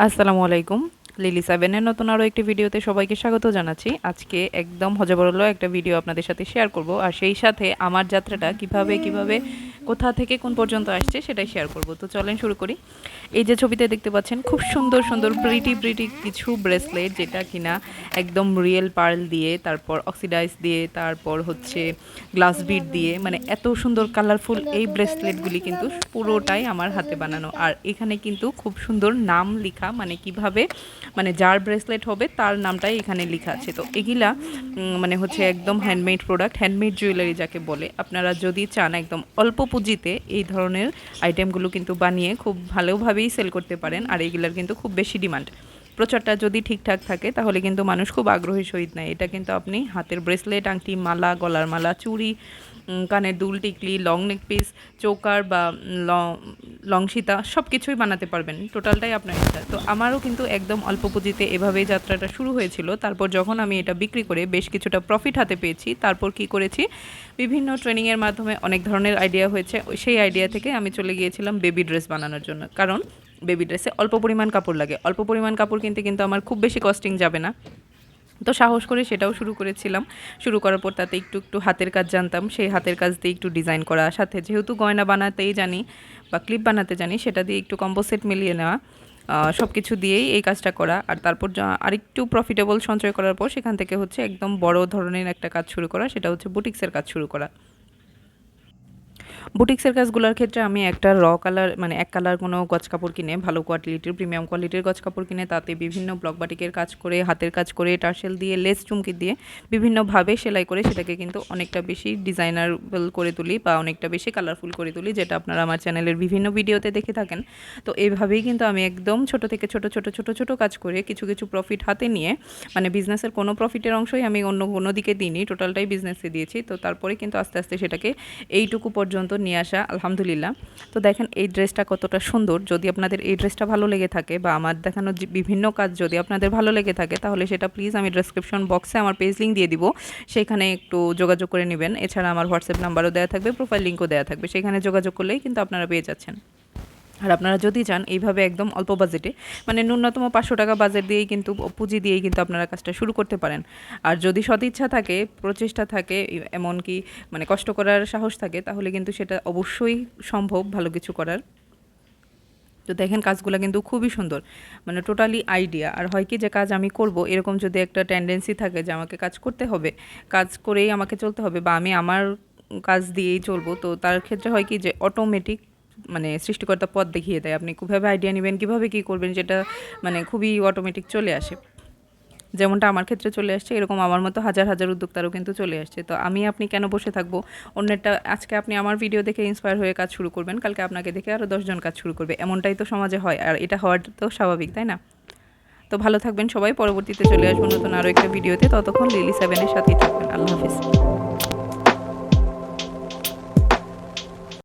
আসসালামু আলাইকুম। লিলি সেভেনের নতুন আরও একটি ভিডিওতে সবাইকে স্বাগত জানাচ্ছি। আজকে একদম হযবরল একটা ভিডিও আপনাদের সাথে শেয়ার করব, আর সেই সাথে আমার যাত্রাটা কিভাবে কোথা থেকে কোন পর্যন্ত আসছে সেটাই শেয়ার করব। তো চলেন শুরু করি। এই যে ছবিতে দেখতে পাচ্ছেন খুব সুন্দর সুন্দর প্রিটি কিছু ব্রেসলেট, যেটা কিনা একদম রিয়েল পার্ল দিয়ে, তারপর অক্সিডাইজ দিয়ে, তারপর হচ্ছে গ্লাস বিড দিয়ে, মানে এত সুন্দর কালারফুল এই ব্রেসলেটগুলি কিন্তু পুরোটাই আমার হাতে বানানো। আর এখানে কিন্তু খুব সুন্দর নাম লেখা, মানে কিভাবে, মানে যার ব্রেসলেট হবে তার নামটাই এখানে লেখা আছে। তো এগুলা মানে হচ্ছে একদম হ্যান্ডমেড প্রোডাক্ট, হ্যান্ডমেড জুয়েলারি যাকে বলে। আপনারা যদি চান একদম অল্প পুঁজিতে এই ধরনের আইটেমগুলো কিন্তু বানিয়ে খুব ভালোভাবেই সেল করতে পারেন। আর এইগুলার কিন্তু খুব বেশি ডিমান্ড। প্রচারটা যদি ঠিকঠাক থাকে তাহলে কিন্তু মানুষ খুব আগ্রহী সহিত নেয়। এটা কিন্তু আপনি হাতের ব্রেসলেট, আংটি, মালা, গলার মালা, চুড়ি, কানের দুল, টিকলি, লং নেক পিস, চৌকার বা লং সীতা সব কিছুই বানাতে পারবেন। টোটালটাই আপনার ইচ্ছা। তো আমারও কিন্তু একদম অল্প পুঁজিতে এভাবেই যাত্রাটা শুরু হয়েছিল। তারপর যখন আমি এটা বিক্রি করে বেশ কিছুটা প্রফিট হাতে পেয়েছি, তারপর কি করেছি, বিভিন্ন ট্রেনিংয়ের মাধ্যমে অনেক ধরনের আইডিয়া হয়েছে। সেই আইডিয়া থেকে আমি চলে গিয়েছিলাম বেবি ড্রেস বানানোর জন্য। কারণ বেবি ড্রেসে অল্প পরিমাণ কাপড় লাগে। অল্প পরিমাণ কাপড় কিনতে কিন্তু আমার খুব বেশি কস্টিং যাবে না। তো সাহস করে সেটাও শুরু করেছিলাম। শুরু করার পর তাতে একটু হাতের কাজ জানতাম। সেই হাতের কাজ দিয়ে একটু ডিজাইন করা, সাথে যেহেতু গয়না বানাতেই জানি বা ক্লিপ বানাতে জানি, সেটা দিয়ে একটু কম্বো সেট মিলিয়ে নেওয়া, সব কিছু দিয়েই এই কাজটা করা। আর তারপর আরেকটু প্রফিটেবল সঞ্চয় করার পর সেখান থেকে হচ্ছে একদম বড় ধরনের একটা কাজ শুরু করা, সেটা হচ্ছে বুটিক্সের কাজ শুরু করা। বুটিক্সের কাজগুলোর ক্ষেত্রে আমি একটা কালার, মানে এক কালার কোনো গজ কাপড় কিনে, ভালো কোয়ালিটির প্রিমিয়াম কোয়ালিটির গজ কাপড় কিনে তাতে বিভিন্ন ব্লক বাটিকের কাজ করে, হাতের কাজ করে, টার্সেল দিয়ে, লেস চুমকি দিয়ে বিভিন্নভাবে সেলাই করে সেটাকে কিন্তু অনেকটা বেশি ডিজাইনারেবল করে তুলি বা অনেকটা বেশি কালারফুল করে তুলি, যেটা আপনারা আমার চ্যানেলের বিভিন্ন ভিডিওতে দেখে থাকেন। তো এইভাবেই কিন্তু আমি একদম ছোট থেকে ছোট কাজ করে কিছু প্রফিট হাতে নিয়ে, মানে বিজনেসের কোনো প্রফিটের অংশই আমি অন্য কোনো দিকে দিইনি, টোটালটাই বিজনেসে দিয়েছি। তো তারপরে কিন্তু আস্তে আস্তে সেটাকে এইটুকু পর্যন্ত নিয়ে আসা, আলহামদুলিল্লাহ। তো দেখেন এই ড্রেসটা কতটা সুন্দর। যদি আপনাদের এই ড্রেসটা ভালো লেগে থাকে বা আমার দেখানো বিভিন্ন কাজ যদি আপনাদের ভালো লেগে থাকে, তাহলে সেটা প্লিজ আমি ডেসক্রিপশন বক্সে আমার পেজ লিঙ্ক দিয়ে দিব, সেখানে একটু যোগাযোগ করে নেবেন। এছাড়া আমার হোয়াটসঅ্যাপ নাম্বারও দেওয়া থাকবে, প্রোফাইল লিঙ্কও দেওয়া থাকবে, সেখানে যোগাযোগ করলেই কিন্তু আপনারা পেয়ে যাচ্ছেন। আর আপনারা যদি চান এইভাবে একদম অল্প বাজেটে, মানে ন্যূনতম 500 টাকা বাজেট দিয়েই কিন্তু, পুঁজি দিয়েই কিন্তু আপনারা কাজটা শুরু করতে পারেন। আর যদি সদিচ্ছা থাকে, প্রচেষ্টা থাকে, এমনকি মানে কষ্ট করার সাহস থাকে, তাহলে কিন্তু সেটা অবশ্যই সম্ভব ভালো কিছু করার। তো দেখেন কাজগুলো কিন্তু খুবই সুন্দর, মানে টোটালি আইডিয়া। আর হয় কি, যে কাজ আমি করব এরকম যদি একটা টেন্ডেন্সি থাকে যে আমাকে কাজ করতে হবে, কাজ করেই আমাকে চলতে হবে, বা আমি আমার কাজ দিয়েই চলবো, তো তার ক্ষেত্রে হয় কি, যে অটোমেটিক মানে সৃষ্টিকর্তা পথ দেখিয়ে দেয়। আপনি কীভাবে আইডিয়া নেবেন, কীভাবে কী করবেন, যেটা মানে খুবই অটোমেটিক চলে আসে। যেমনটা আমার ক্ষেত্রে চলে আসছে, এরকম আমার মতো হাজার উদ্যোক্তারও কিন্তু চলে আসছে। তো আপনি কেন বসে থাকবো? অন্যেরটা, আজকে আপনি আমার ভিডিও দেখে ইন্সপায়ার হয়ে কাজ শুরু করবেন, কালকে আপনাকে দেখে আরও 10 জন কাজ শুরু করবে। এমনটাই তো সমাজে হয়, আর এটা হওয়ার তো স্বাভাবিক, তাই না? তো ভালো থাকবেন সবাই। পরবর্তীতে চলে আসবো নতুন আরও একটা ভিডিওতে। ততক্ষণ লিলি সেভেনের সাথেই থাকবেন। আল্লাহ হাফিজ।